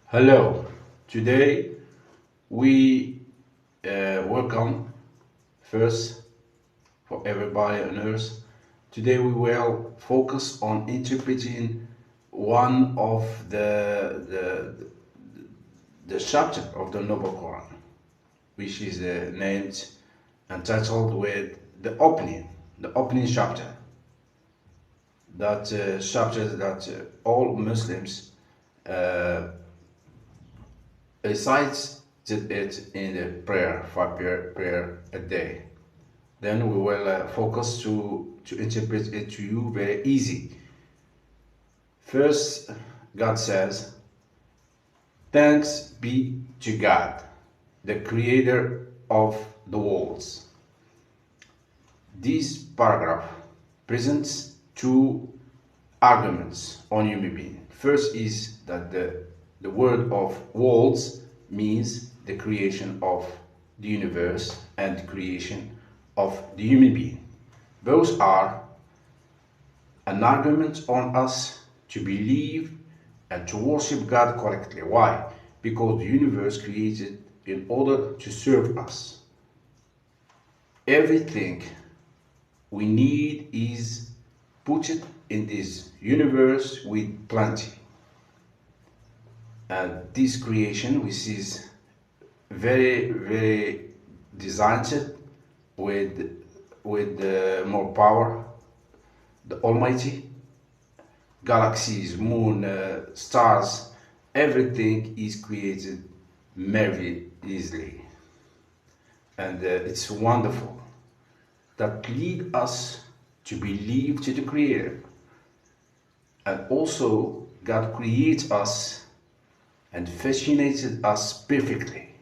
Hello. Today we welcome first for everybody on earth. Today we will focus on interpreting one of the chapter of the Noble Quran, which is named and titled with the opening chapter. That chapter that all Muslims uh, recites it in the prayer, prayer a day. Then we will focus to interpret it to you very easy. First, God says, "Thanks be to God, the creator of the worlds." This paragraph presents two arguments on human being. First is that the word of worlds means the creation of the universe and the creation of the human being. Those are an argument on us to believe and to worship God correctly. Why? Because the universe created in order to serve us. Everything we need is put it in this universe with plenty. And this creation, which is very designed with more power, the Almighty, galaxies, moon, stars, everything is created marvelously, and it's wonderful. That lead us to believe to the Creator, and also God creates us and fascinated us perfectly,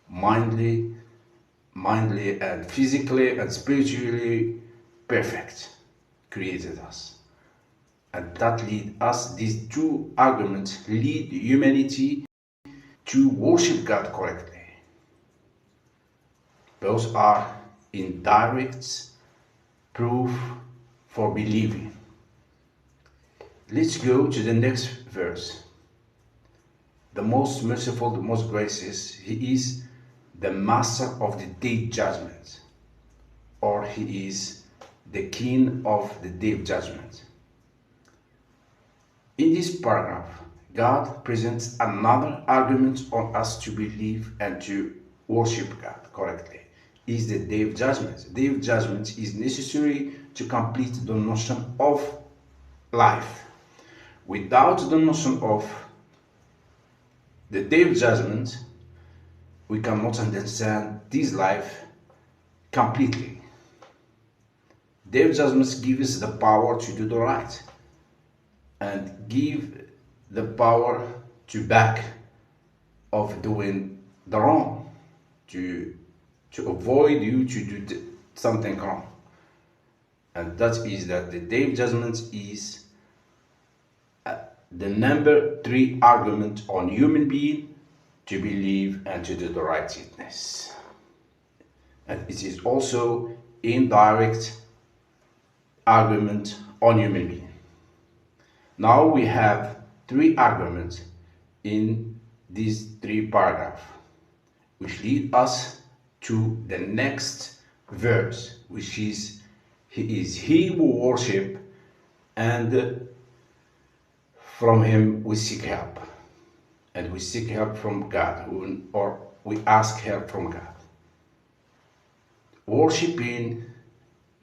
mindly, and physically and spiritually perfect, created us. And that lead us, these two arguments lead humanity to worship God correctly. Those are indirect proof for believing. Let's go to the next verse. The most merciful, the most gracious, he is the master of the day of judgment, or he is the king of the day of judgment. In this paragraph, God presents another argument on us to believe and to worship God correctly. Is the day of judgment. The day of judgment is necessary to complete the notion of life. Without the notion of the day of judgment, we cannot understand this life completely. Day of judgment gives us the power to do the right and give the power to back of doing the wrong, to avoid you to do something wrong. And that is that the day of judgment is the number 3 argument on human being to believe and to do the righteousness. And it is also indirect argument on human being. Now we have 3 arguments in these 3 paragraphs, which lead us to the next verse, which is he who worship, and from him we seek help. And we seek help from God, or we ask help from God. Worshipping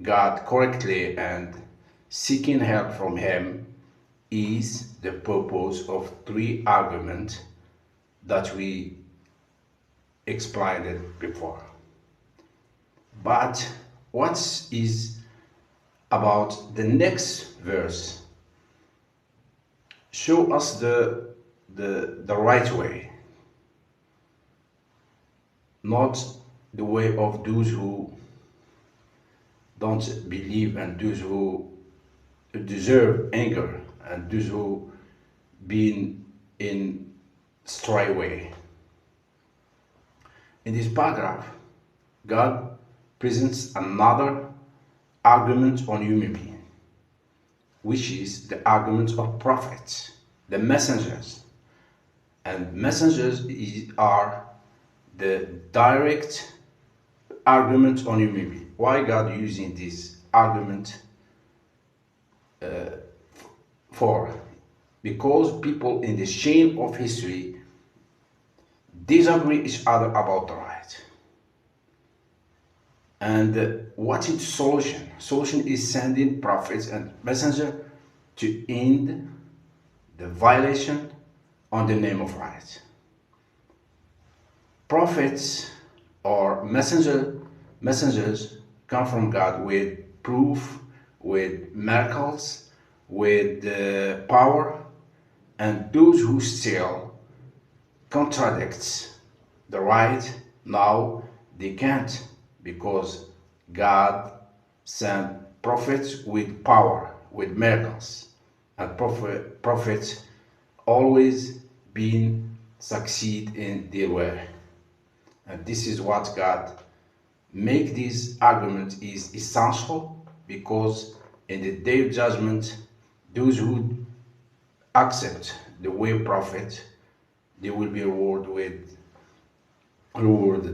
God correctly and seeking help from him is the purpose of 3 arguments that we explained before. But what is about the next verse? Show us the right way, not the way of those who don't believe and those who deserve anger and those who been in stray way. In this paragraph, God presents another argument on human being, which is the argument of prophets, the messengers. And messengers are the direct argument on human being. Why God using this argument for? Because people in the chain of history disagree each other about the right. And what is the solution? Solution is sending prophets and messengers to end the violation on the name of right. Prophets or messengers come from God with proof, with miracles, with power, and those who still contradict the right, now they can't, because God sent prophets with power, with miracles, and prophets always been succeed in their way. And this is what God make this argument is essential, because in the day of judgment, those who accept the way of prophet, they will be rewarded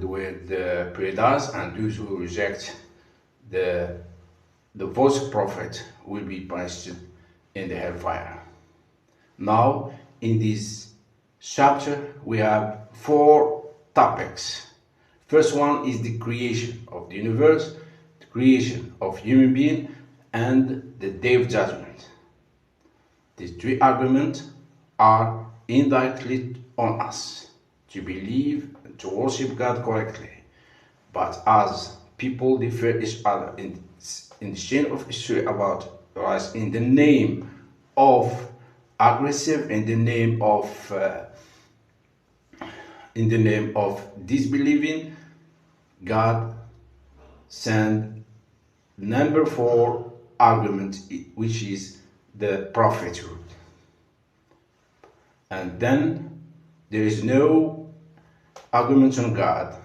with paradise, and those who reject the voice of prophet will be punished in the hellfire. Now, in this chapter, we have 4 topics. First one is the creation of the universe, the creation of human being, and the day of judgment. These 3 arguments are indirectly on us to believe and to worship God correctly. But as people differ each other in the chain of history about us, in the name of aggressive, in the name of disbelieving, God sent number 4 argument, which is the prophethood. And then there is no argument on God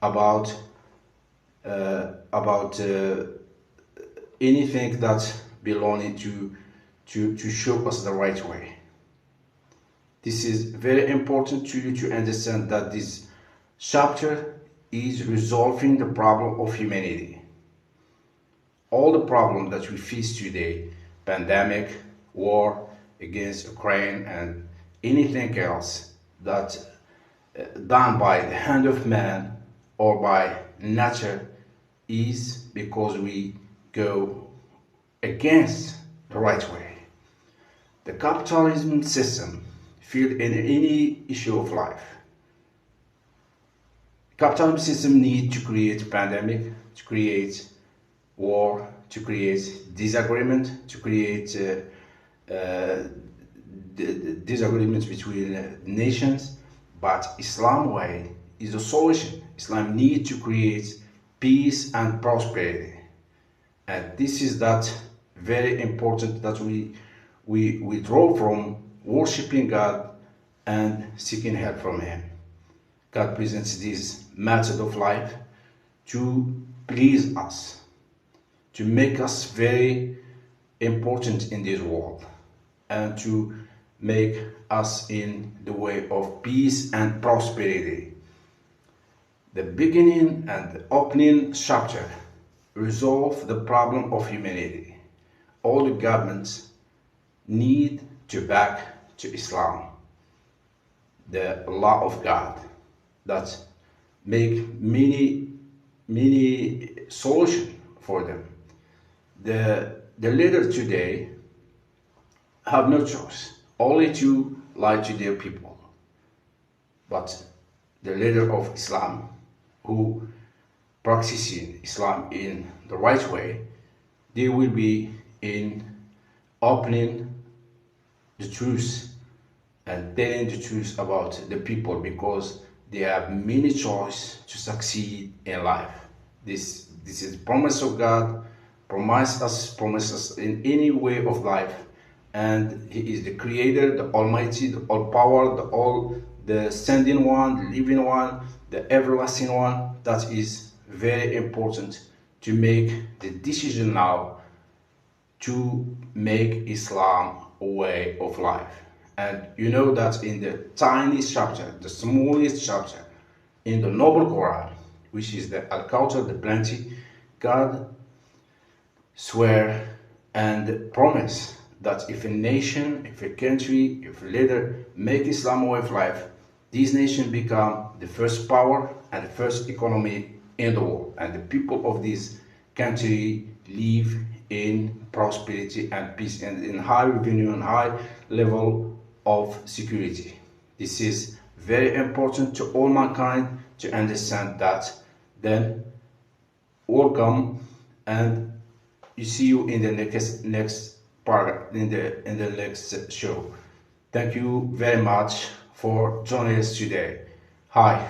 about anything that belonging to show us the right way. This is very important to you to understand that this chapter is resolving the problem of humanity. All the problems that we face today, pandemic, war against Ukraine, and anything else that done by the hand of man or by nature, is because we go against the right way. The capitalism system failed in any issue of life. Capitalism system need to create pandemic, to create war, to create disagreement, to create disagreements between nations. But Islam way is a solution. Islam need to create peace and prosperity, and this is that very important that we withdraw from worshiping God and seeking help from Him. God presents this method of life to please us, to make us very important in this world, and to make us in the way of peace and prosperity. The beginning and the opening chapter resolve the problem of humanity. All the governments need to back to Islam, the law of God, that make many solutions for them. The leader today have no choice, only to lie to their people. But the leader of Islam, who practicing Islam in the right way, they will be in opening the truth and telling the truth about the people, because they have many choice to succeed in life. This is the promise of God, promise us in any way of life, and He is the Creator, the Almighty, the All Power, the Sending One, the Living One, the Everlasting One. That is very important to make the decision now to make Islam a way of life. And you know that in the tiniest chapter, the smallest chapter, in the Noble Quran, which is the Al Kawthar, the plenty, God swear and promise that if a nation, if a country, if a leader make Islam a way of life, this nation become the first power and the first economy in the world, and the people of this country live in prosperity and peace and in high revenue and high level of security. This is very important to all mankind to understand that. Then welcome, and you see you in the next part, in the next show. Thank you very much for joining us today. Hi.